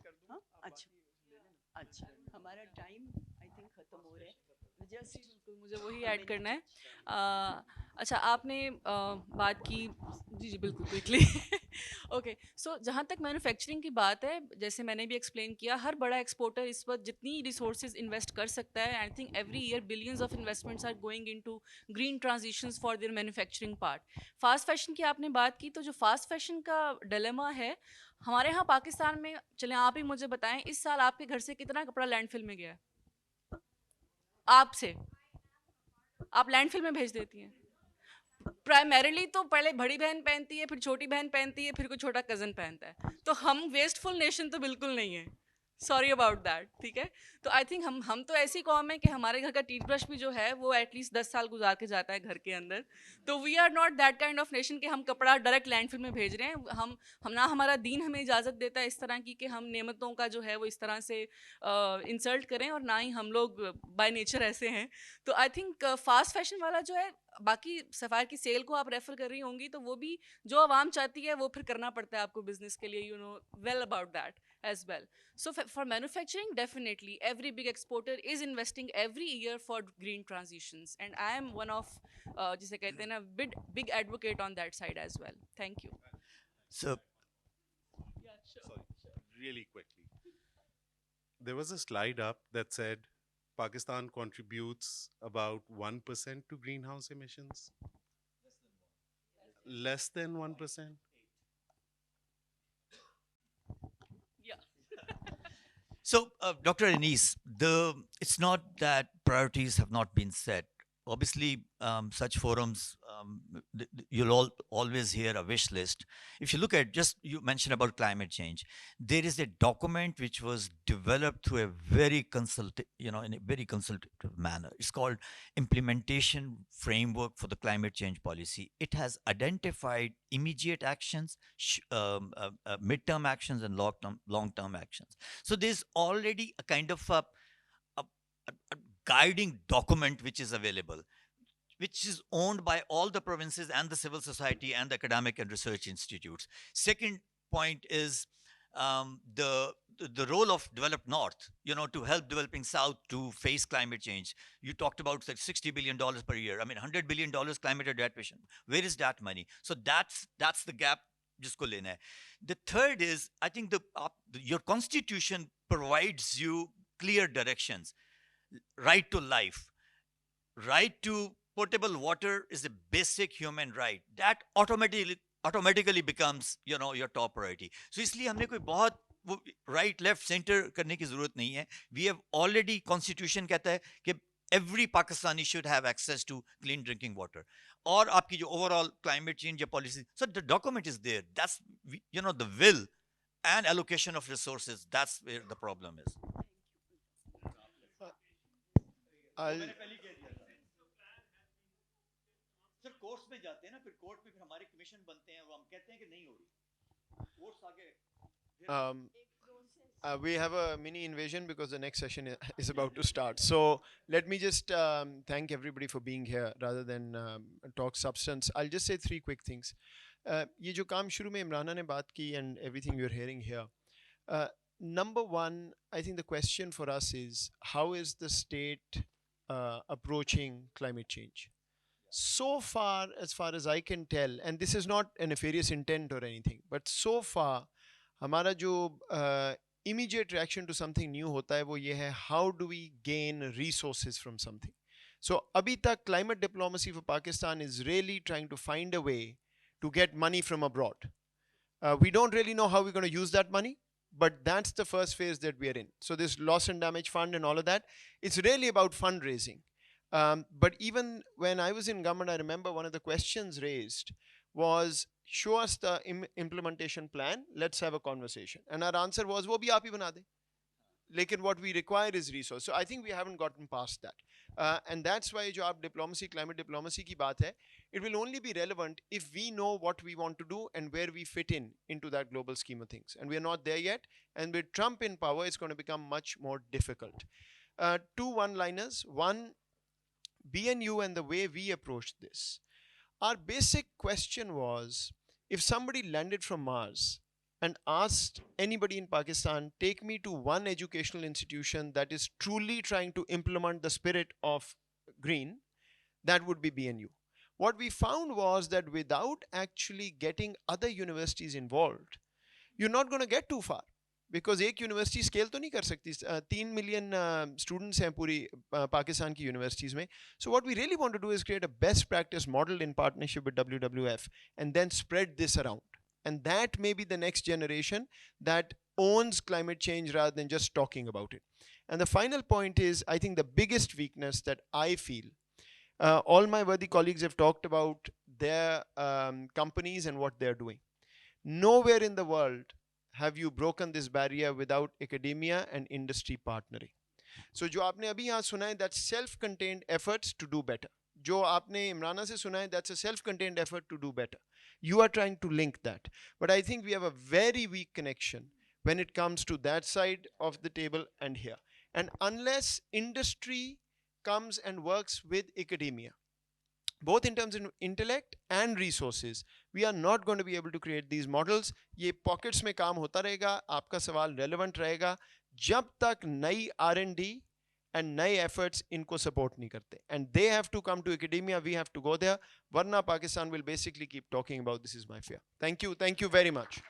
अच्छा हमारा time I think खत्म हो रहा है बिल्कुल मुझे वही add करना है अच्छा आपने बात की जी बिल्कुल क्विकली ओके सो जहाँ तक मैन्युफैक्चरिंग की बात है जैसे मैंने भी एक्सप्लेन किया हर बड़ा एक्सपोर्टर इस वक्त जितनी रिसोर्सेज इन्वेस्ट कर सकता है I think every year billions of investments are going into green transitions for their manufacturing part fast fashion की आपने बात की तो जो फास्ट फैशन का डिलेमा है हमारे यहाँ पाकिस्तान में चले आप ही मुझे बताएं इस साल आपके घर से कितना कपड़ा लैंडफिल में गया है आपसे आप लैंडफिल में भेज देती हैं प्राइमरीली तो पहले बड़ी बहन पहनती है फिर छोटी बहन पहनती है फिर कोई छोटा कज़न पहनता है तो हम वेस्टफुल नेशन तो बिल्कुल नहीं है सॉरी अबाउट दैट ठीक है तो आई थिंक हम तो ऐसी कॉम है कि हमारे घर का टूथब्रश भी जो है वो एटलीस्ट 10 साल गुजार के जाता है घर के अंदर तो we are not that kind of nation कि हम कपड़ा डायरेक्ट लैंडफिल में भेज रहे हैं हम ना हमारा दीन हमें इजाज़त देता है इस तरह की कि हम नेमतों का जो है वो इस तरह से इंसल्ट करें और ना ही हम लोग बाय नेचर ऐसे हैं तो आई थिंक फास्ट फैशन वाला जो है बाकी सफ़ायर की सेल को आप रेफ़र कर रही होंगी तो वो भी जो आवाम चाहती है वो फिर करना पड़ता है आपको बिजनेस के लिए well about that as well. So for manufacturing, definitely every big exporter is investing every year for green transitions, and I am one of जिसे कहते हैं ना big advocate on that side as well. Thank you. So, yeah, sure. Sorry, really quickly. There was a slide up that said Pakistan contributes about 1% to greenhouse emissions. Less than 1%. So, Dr. Anis, it's not that priorities have not been set. Obviously, such forums you'll always hear a wish list. If you look at, just you mentioned about climate change, there is a document which was developed through a very in a very consultative manner. It's called Implementation Framework for the Climate Change Policy. It has identified immediate actions, midterm actions, and long-term actions. So there's already a kind of a guiding document which is available, which is owned by all the provinces and the civil society and the academic and research institutes. Second point is the role of developed North, to help developing South to face climate change. You talked about like $60 billion per year. I mean, $100 billion climate adaptation. Where is that money? So that's the gap jisko lena hai. The third is, I think your constitution provides you clear directions. Right to life, right to potable water is a basic human right. That automatically becomes your top priority. So इसलिए हमने कोई बहुत right left center करने की जरूरत नहीं है. We have already, constitution कहता है कि every Pakistani should have access to clean drinking water. और आपकी जो overall climate change policy, so the document is there. That's the will and allocation of resources. That's where the problem is. Sir courts में जाते हैं ना, फिर court में फिर हमारे कमीशन बनते हैं और हम कहते हैं कि नहीं हो रही कोर्ट्स आगे. We have a mini invasion because the next session is about to start. So let me just thank everybody for being here rather than talk substance. I'll just say three quick things. ये जो काम शुरू में इमराना ने बात की and everything you're hearing here. Number one, I think the question for us is, how is the state approaching climate change? So far as I can tell, and this is not a nefarious intent or anything, but so far, हमारा जो immediate reaction to something new होता है वो ये है, how do we gain resources from something? So अभी तक climate diplomacy for Pakistan is really trying to find a way to get money from abroad. We don't really know how we're going to use that money, but that's the first phase that we are in. So this loss and damage fund and all of that, it's really about fundraising. But even when I was in government, I remember one of the questions raised was, show us the implementation plan, let's have a conversation. And our answer was, wo bhi aap hi bana de. Lekin what we require is resource. So I think we haven't gotten past that. And that's why jo aap diplomacy, climate diplomacy ki baat hai, it will only be relevant if we know what we want to do and where we fit into that global scheme of things. And we're not there yet. And with Trump in power, it's going to become much more difficult. Two one-liners. One, BNU and the way we approached this. Our basic question was, if somebody landed from Mars and asked anybody in Pakistan, take me to one educational institution that is truly trying to implement the spirit of green, that would be BNU. What we found was that without actually getting other universities involved, you're not going to get too far. Because एक university scale तो नहीं कर सकती. 3 million students हैं पूरी पाकिस्तान की universities में. So what we really want to do is create a best practice model in partnership with WWF and then spread this around. And that may be the next generation that owns climate change rather than just talking about it. And the final point is, I think the biggest weakness that I feel, all my worthy colleagues have talked about their companies and what they're doing. Nowhere in the world have you broken this barrier without academia and industry partnering. So जो आपने अभी यहाँ सुना है, that's self-contained efforts to do better. जो आपने इमराना से सुना है, that's a self-contained effort to do better. You are trying to link that. But I think we have a very weak connection when it comes to that side of the table and here. And unless industry comes and works with academia, both in terms of intellect and resources, we are not going to be able to create these models. ये pockets में काम होता रहेगा, आपका सवाल relevant रहेगा, जब तक नई R&D and नए efforts इनको support नहीं करते. And they have to come to academia, we have to go there. वरना Pakistan will basically keep talking about this is my fear. Thank you very much.